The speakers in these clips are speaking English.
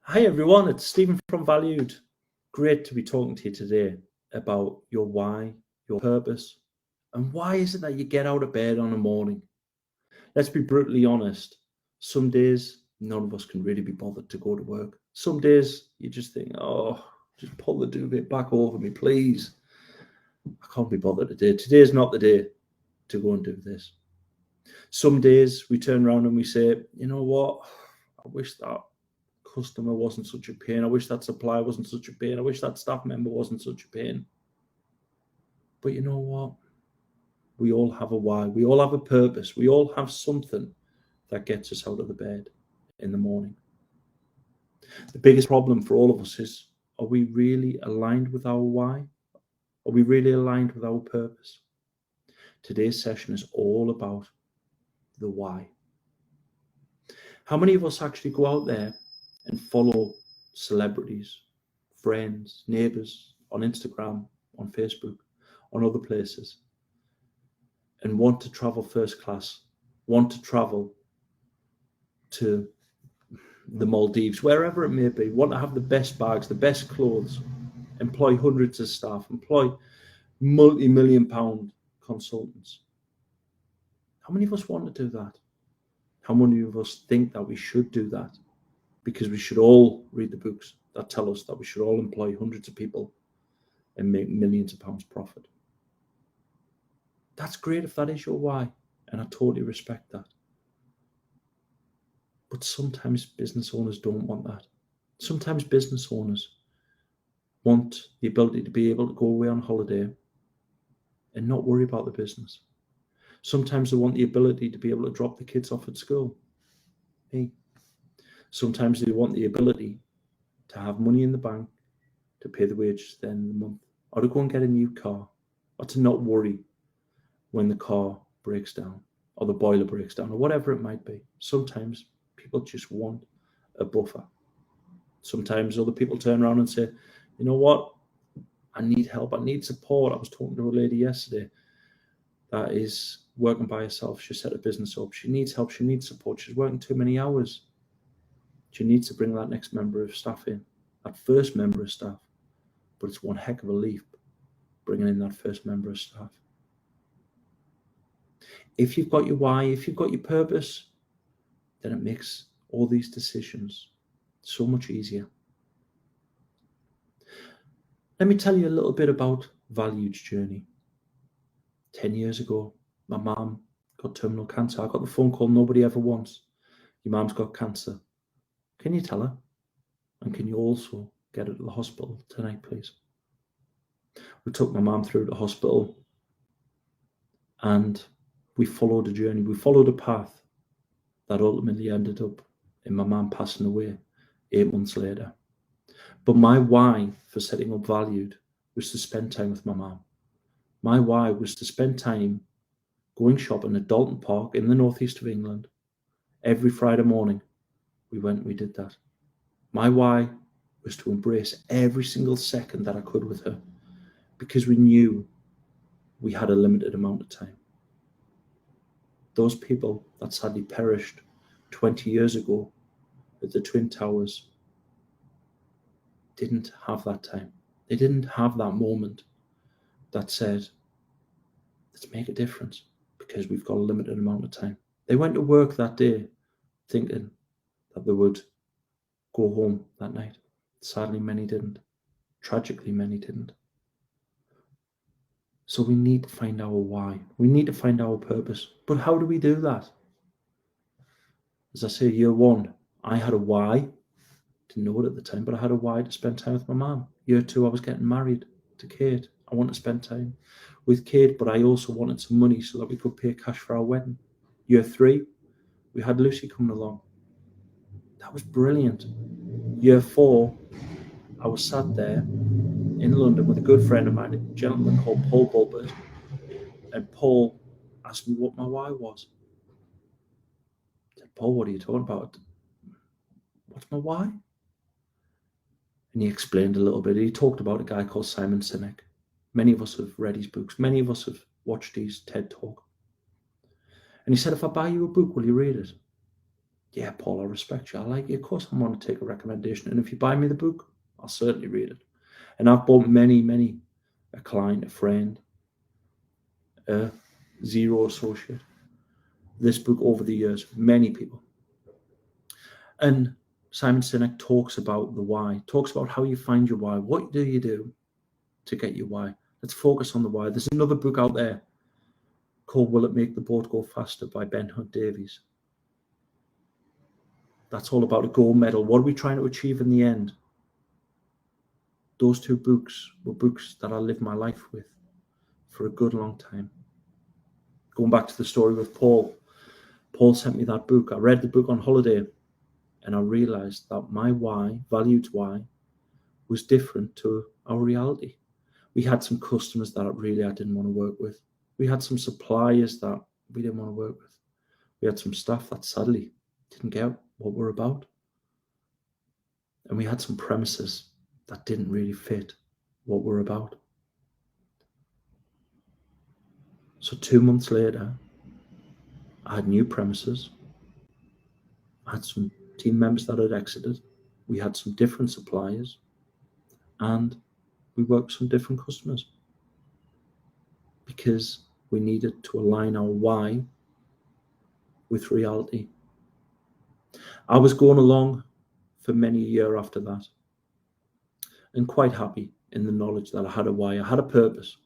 Hi everyone, it's Stephen from Valued. Great to be talking to you today about your why, your purpose, and why is it that you get out of bed on a morning? Let's be brutally honest. Some days, none of us can really be bothered to go to work. Some days, you just think, oh, just pull the duvet back over me, please. I can't be bothered today. Today is not the day to go and do this. Some days, we turn around and we say, you know what? I wish that customer wasn't such a pain. I wish that supplier wasn't such a pain. I wish that staff member wasn't such a pain. But you know what? We all have a why. We all have a purpose. We all have something that gets us out of the bed in the morning. The biggest problem for all of us is, are we really aligned with our why? Are we really aligned with our purpose? Today's session is all about the why. How many of us actually go out there and follow celebrities, friends, neighbors on Instagram, on Facebook, on other places, and want to travel first class, want to travel to the Maldives, wherever it may be, want to have the best bags, the best clothes, employ hundreds of staff, employ multi-million pound consultants? How many of us want to do that? How many of us think that we should do that? Because we should all read the books that tell us that we should all employ hundreds of people and make millions of pounds profit. That's great if that is your why, and I totally respect that. But sometimes business owners don't want that. Sometimes business owners want the ability to be able to go away on holiday and not worry about the business. Sometimes they want the ability to be able to drop the kids off at school. Hey. Sometimes they want the ability to have money in the bank to pay the wages then in the month, or to go and get a new car, or to not worry when the car breaks down or the boiler breaks down or whatever it might be. Sometimes people just want a buffer. Sometimes other people turn around and say, you know what? I need help. I need support. I was talking to a lady yesterday that is working by herself. She set a business up. She needs help. She needs support. She's working too many hours. She needs to bring that next member of staff in, that first member of staff. But it's one heck of a leap bringing in that first member of staff. If you've got your why, if you've got your purpose, then it makes all these decisions so much easier. Let me tell you a little bit about Valued's journey. 10 years ago, my mum got terminal cancer. I got the phone call nobody ever wants. Your mum's got cancer. Can you tell her? And can you also get her to the hospital tonight, please? We took my mum through the hospital and we followed a journey. We followed a path that ultimately ended up in my mum passing away 8 months later. But my why for setting up Valued was to spend time with my mum. My why was to spend time going shopping at Dalton Park in the northeast of England. Every Friday morning, we went and we did that. My why was to embrace every single second that I could with her, because we knew we had a limited amount of time. Those people that sadly perished 20 years ago at the Twin Towers didn't have that time. They didn't have that moment that said, let's make a difference because we've got a limited amount of time. They went to work that day thinking that they would go home that night. Sadly, many didn't. Tragically, many didn't. So we need to find our why. We need to find our purpose. But how do we do that? As I say, year one, I had a why. Didn't know it at the time, but I had a why to spend time with my mum. Year two, I was getting married to Kate. I wanted to spend time with Kate, but I also wanted some money so that we could pay cash for our wedding. Year three, we had Lucy coming along. That was brilliant. Year four, I was sat there in London with a good friend of mine, a gentleman called Paul Bulbert, and Paul asked me what my why was. I said, Paul, what are you talking about? What's my why? And he explained a little bit. He talked about a guy called Simon Sinek. Many of us have read his books. Many of us have watched his TED Talk. And he said, if I buy you a book, will you read it? Yeah, Paul, I respect you. I like you. Of course, I'm going to take a recommendation. And if you buy me the book, I'll certainly read it. And I've bought many, a client, a friend, a Xero associate, this book over the years, many people. And Simon Sinek talks about the why, talks about how you find your why. What do you do to get your why? Let's focus on the why. There's another book out there called Will It Make the Boat Go Faster by Ben Hunt Davies. That's all about a gold medal. What are we trying to achieve in the end? Those two books were books that I lived my life with for a good long time. Going back to the story with Paul, Paul sent me that book. I read the book on holiday and I realized that my why, valued why, was different to our reality. We had some customers that really I didn't want to work with. We had some suppliers that we didn't want to work with. We had some staff that sadly didn't get what we're about. And we had some premises that didn't really fit what we're about. So 2 months later, I had new premises. I had some team members that had exited. We had some different suppliers and we worked with some different customers because we needed to align our why with reality. I was going along for many years after that and quite happy in the knowledge that I had a why, I had a purpose.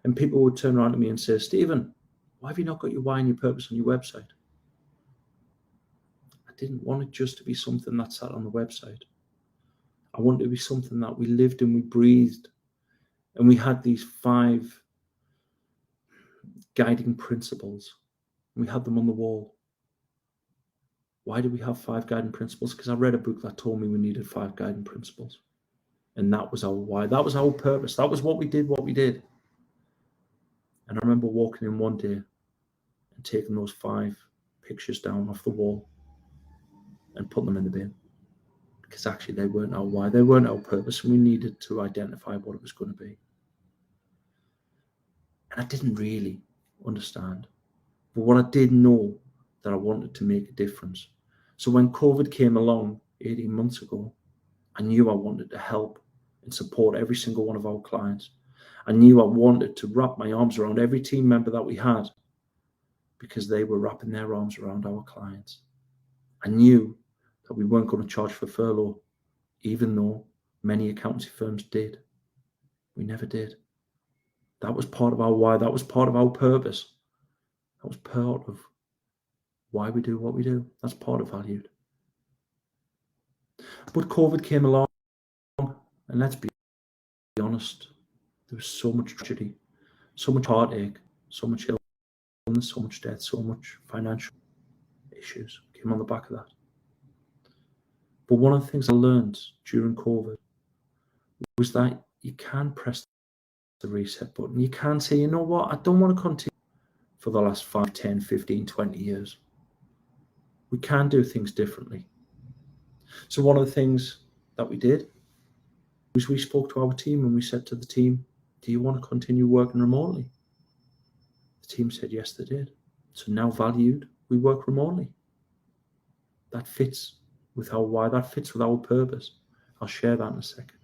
And people would turn around to me and say, Stephen, why have you not got your why and your purpose on your website? I didn't want it just to be something that sat on the website. I wanted it to be something that we lived and we breathed. And we had these 5 guiding principles. And we had them on the wall. Why did we have 5 guiding principles? Because I read a book that told me we needed 5 guiding principles. And that was our why. That was our purpose. That was what we did. And I remember walking in one day and taking those 5 pictures down off the wall and putting them in the bin. Because actually they weren't our why. They weren't our purpose. And we needed to identify what it was going to be. And I didn't really understand. But what I did know, that I wanted to make a difference. So when COVID came along 18 months ago, I knew I wanted to help and support every single one of our clients. I knew I wanted to wrap my arms around every team member that we had because they were wrapping their arms around our clients. I knew that we weren't going to charge for furlough, even though many accountancy firms did. We never did. That was part of our why. That was part of our purpose. That was part of why we do what we do. That's part of valued. But COVID came along, and let's be honest, there was so much tragedy, so much heartache, so much illness, so much death, so much financial issues came on the back of that. But one of the things I learned during COVID was that you can press the reset button. You can say, you know what, I don't want to continue for the last 5, 10, 15, 20 years. We can do things differently. So one of the things that we did was we spoke to our team and we said to the team, do you want to continue working remotely? The team said, yes, they did. So now valued, we work remotely. That fits with our why, that fits with our purpose. I'll share that in a second.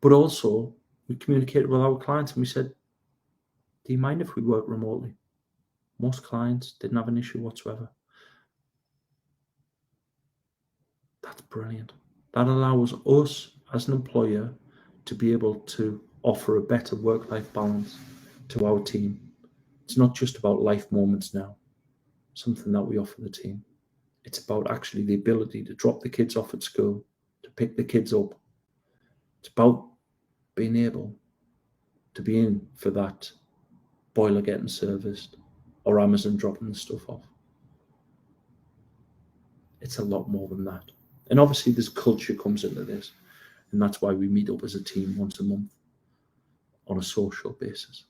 But also, we communicated with our clients and we said, do you mind if we work remotely? Most clients didn't have an issue whatsoever. That's brilliant. That allows us as an employer to be able to offer a better work-life balance to our team. It's not just about life moments now, something that we offer the team. It's about actually the ability to drop the kids off at school, to pick the kids up. It's about being able to be in for that boiler getting serviced or Amazon dropping the stuff off. It's a lot more than that. And obviously there's culture comes into this. And that's why we meet up as a team once a month on a social basis.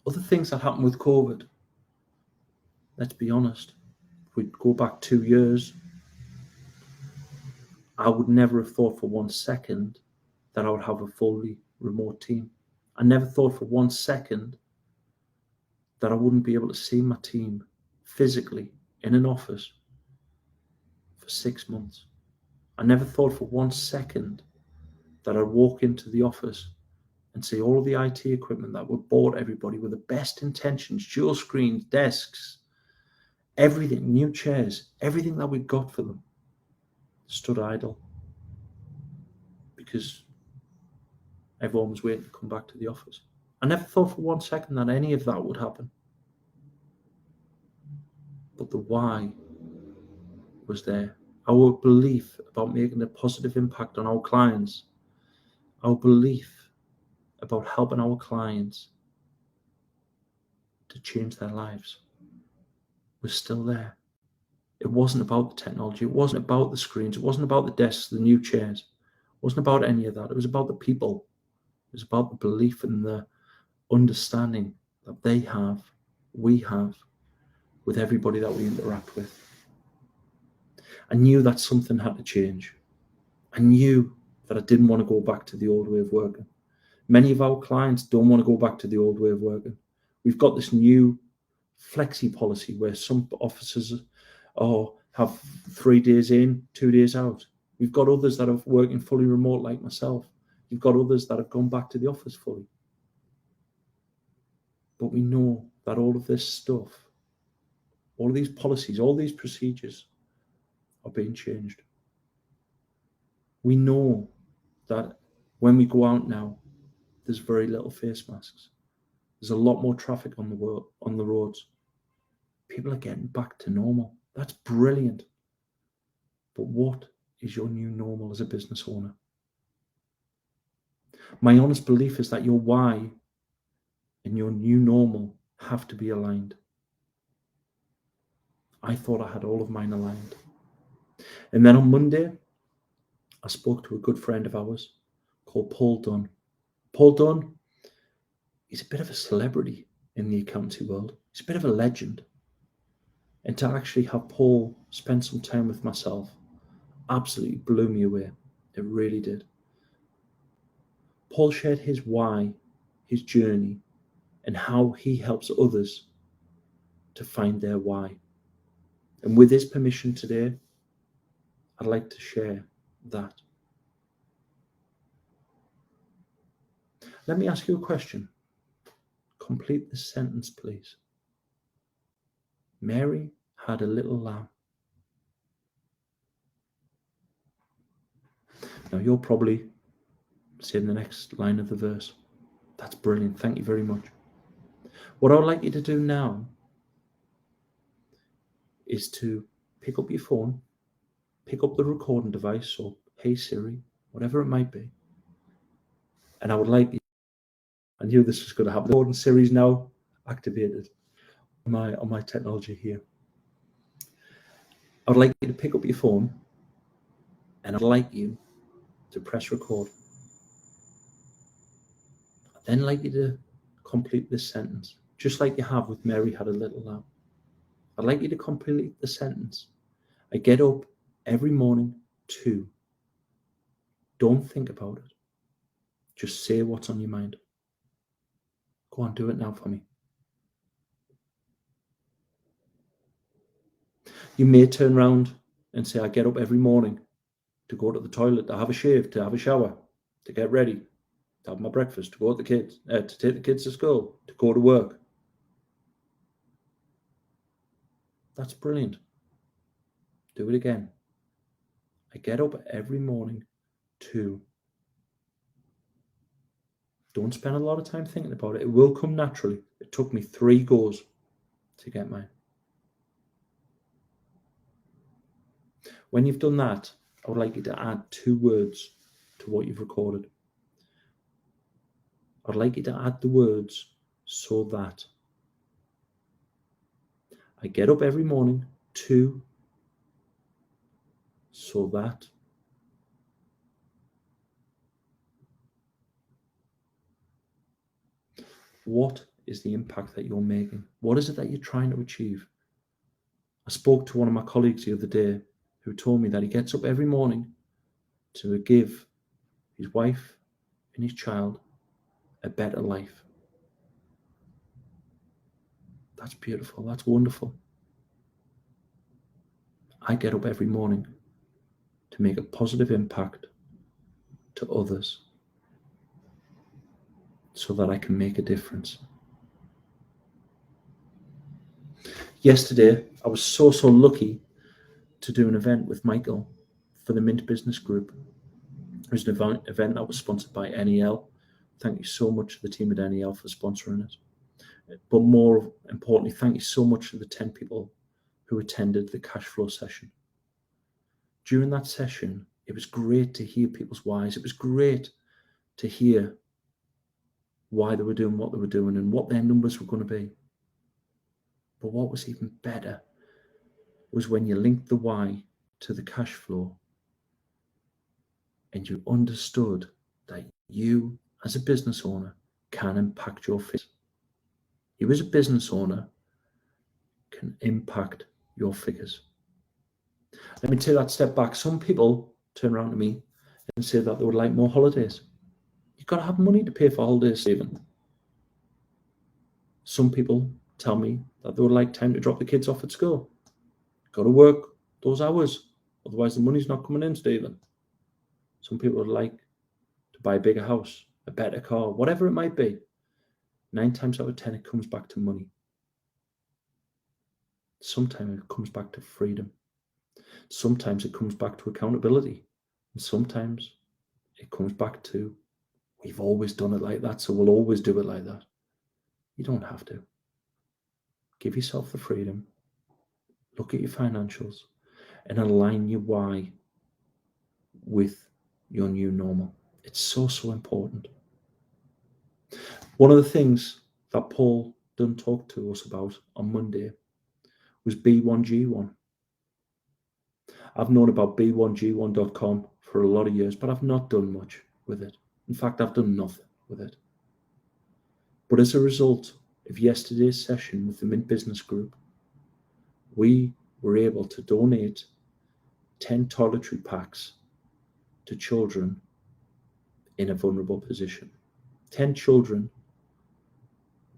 Other things that happened with COVID, let's be honest, if we go back 2 years, I would never have thought for 1 second that I would have a fully remote team. I never thought for 1 second that I wouldn't be able to see my team physically in an office for 6 months. I never thought for 1 second that I'd walk into the office and see all of the IT equipment that were bought everybody with the best intentions, dual screens, desks, everything, new chairs, everything that we got for them stood idle because everyone was waiting to come back to the office. I never thought for 1 second that any of that would happen. But the why was there. Our belief about making a positive impact on our clients, our belief about helping our clients to change their lives was still there. It wasn't about the technology. It wasn't about the screens. It wasn't about the desks, the new chairs. It wasn't about any of that. It was about the people. It was about the belief and the understanding that they have, we have, with everybody that we interact with. I knew that something had to change. I knew that I didn't want to go back to the old way of working. Many of our clients don't want to go back to the old way of working. We've got this new flexi policy where some offices have 3 days in, 2 days out. We've got others that are working fully remote like myself. You've got others that have gone back to the office fully. But we know that all of this stuff, all of these policies, all these procedures are being changed. We know that when we go out now, there's very little face masks. There's a lot more traffic on the roads. People are getting back to normal. That's brilliant. But what is your new normal as a business owner? My honest belief is that your why and your new normal have to be aligned. I thought I had all of mine aligned. And then on Monday, I spoke to a good friend of ours called Paul Dunn. Paul Dunn, he's a bit of a celebrity in the accountancy world. He's a bit of a legend. And to actually have Paul spend some time with myself absolutely blew me away. It really did. Paul shared his why, his journey, and how he helps others to find their why. And with his permission today, I'd like to share that. Let me ask you a question. Complete this sentence, please. Mary had a little lamb. Now you're probably saying the next line of the verse. That's brilliant. Thank you very much. What I would like you to do now is to pick up your phone, pick up the recording device, or Hey Siri, whatever it might be. And I would like you, I knew this was going to happen. The recording Siri's now activated on my technology here. I would like you to pick up your phone and I'd like you to press record. I'd then like you to complete this sentence, just like you have with Mary had a little lamb. I'd like you to complete the sentence. I get up every morning to. Don't think about it. Just say what's on your mind. Go on, do it now for me. You may turn around and say, I get up every morning to go to the toilet, to have a shave, to have a shower, to get ready, to have my breakfast, to go to take the kids to school, to go to work. That's brilliant. Do it again. I get up every morning to. Don't spend a lot of time thinking about it. It will come naturally. It took me 3 goes to get mine. When you've done that, I would like you to add 2 words to what you've recorded. I'd like you to add the words so that. I get up every morning to. So that. What is the impact that you're making? What is it that you're trying to achieve? I spoke to one of my colleagues the other day who told me that he gets up every morning to give his wife and his child a better life. That's beautiful. That's wonderful. I get up every morning to make a positive impact to others so that I can make a difference. Yesterday, I was so lucky to do an event with Michael for the Mint Business Group. It was an event that was sponsored by NEL. Thank you so much to the team at NEL for sponsoring it. But more importantly, thank you so much to the 10 people who attended the cash flow session. During that session, it was great to hear people's whys. It was great to hear why they were doing what they were doing and what their numbers were going to be. But what was even better was when you linked the why to the cash flow and you understood that you, as a business owner, can impact your figures. You, as a business owner, can impact your figures. Let me take that step back. Some people turn around to me and say that they would like more holidays. You've got to have money to pay for holidays, Stephen. Some people tell me that they would like time to drop the kids off at school. Got to work those hours, otherwise the money's not coming in, Stephen. Some people would like to buy a bigger house, a better car, whatever it might be. 9 times out of 10, it comes back to money. Sometimes it comes back to freedom. Sometimes it comes back to accountability. And sometimes it comes back to, we've always done it like that, so we'll always do it like that. You don't have to. Give yourself the freedom. Look at your financials and align your why with your new normal. It's so important. One of the things that Paul Dunn talked to us about on Monday was B1G1. I've known about B1G1.com for a lot of years, but I've not done much with it. In fact, I've done nothing with it. But as a result of yesterday's session with the Mint Business Group, we were able to donate 10 toiletry packs to children in a vulnerable position. 10 children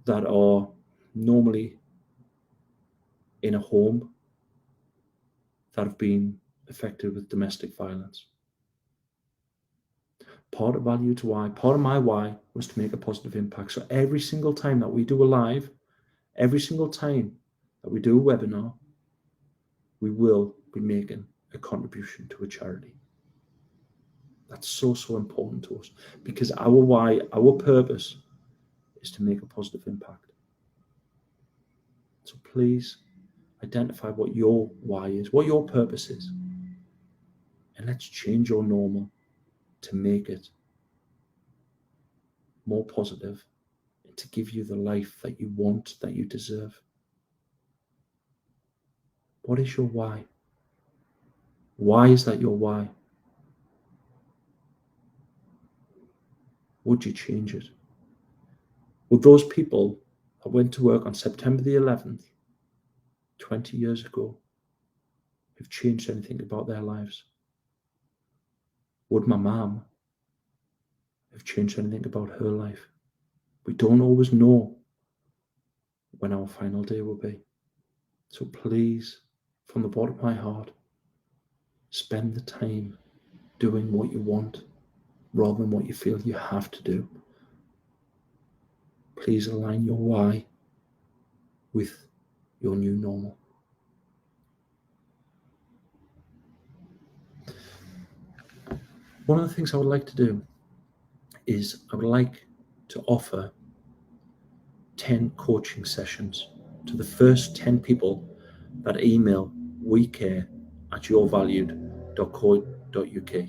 that are normally in a home that have been affected with domestic violence. Part of Value to Why, part of my why was to make a positive impact. So every single time that we do a live, every single time that we do a webinar, we will be making a contribution to a charity. That's so important to us, because our why, our purpose is to make a positive impact. So please identify what your why is, what your purpose is, and let's change your normal to make it more positive and to give you the life that you want, that you deserve. What is your why? Why is that your why? Would you change it? Would those people that went to work on September the 11th, 20 years ago, have changed anything about their lives? Would my mum have changed anything about her life? We don't always know when our final day will be. So please, from the bottom of my heart, spend the time doing what you want rather than what you feel you have to do. Please align your why with your new normal. One of the things I would like to do is I would like to offer 10 coaching sessions to the first 10 people that email wecare@yourvalued.co.uk.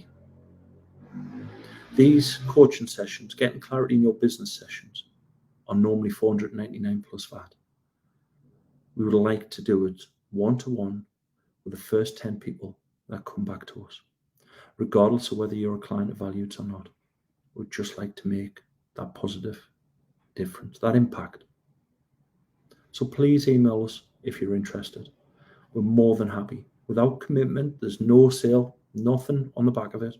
These coaching sessions, getting clarity in your business sessions, are normally $499 plus VAT. We would like to do it one-to-one with the first 10 people that come back to us, regardless of whether you're a client of Valued or not. We'd just like to make that positive difference, that impact. So please email us if you're interested. We're more than happy. Without commitment, there's no sale, nothing on the back of it.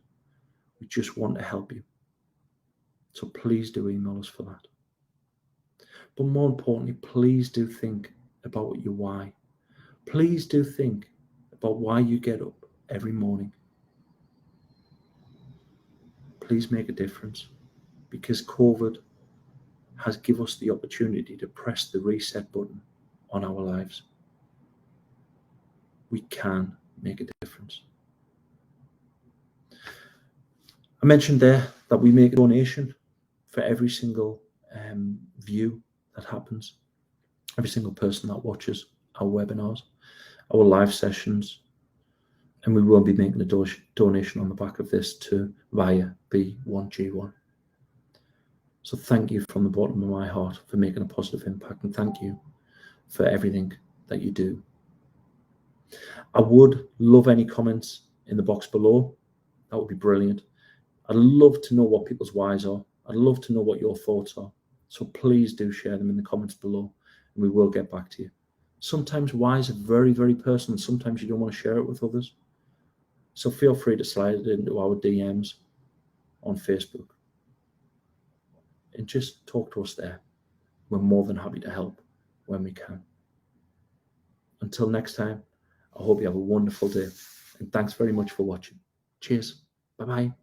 We just want to help you. So please do email us for that. But more importantly, please do think about your why. Please do think about why you get up every morning. Please make a difference, because COVID has given us the opportunity to press the reset button on our lives. We can make a difference. I mentioned there that we make a donation for every single view that happens, every single person that watches our webinars, our live sessions, and we will be making a donation on the back of this to via B1G1. So thank you from the bottom of my heart for making a positive impact, and thank you for everything that you do. I would love any comments in the box below. That would be brilliant. I'd love to know what people's whys are. I'd love to know what your thoughts are. So please do share them in the comments below, and we will get back to you. Sometimes whys are very, very personal. Sometimes you don't want to share it with others. So feel free to slide it into our DMs on Facebook and just talk to us there. We're more than happy to help when we can. Until next time, I hope you have a wonderful day, and thanks very much for watching. Cheers. Bye-bye.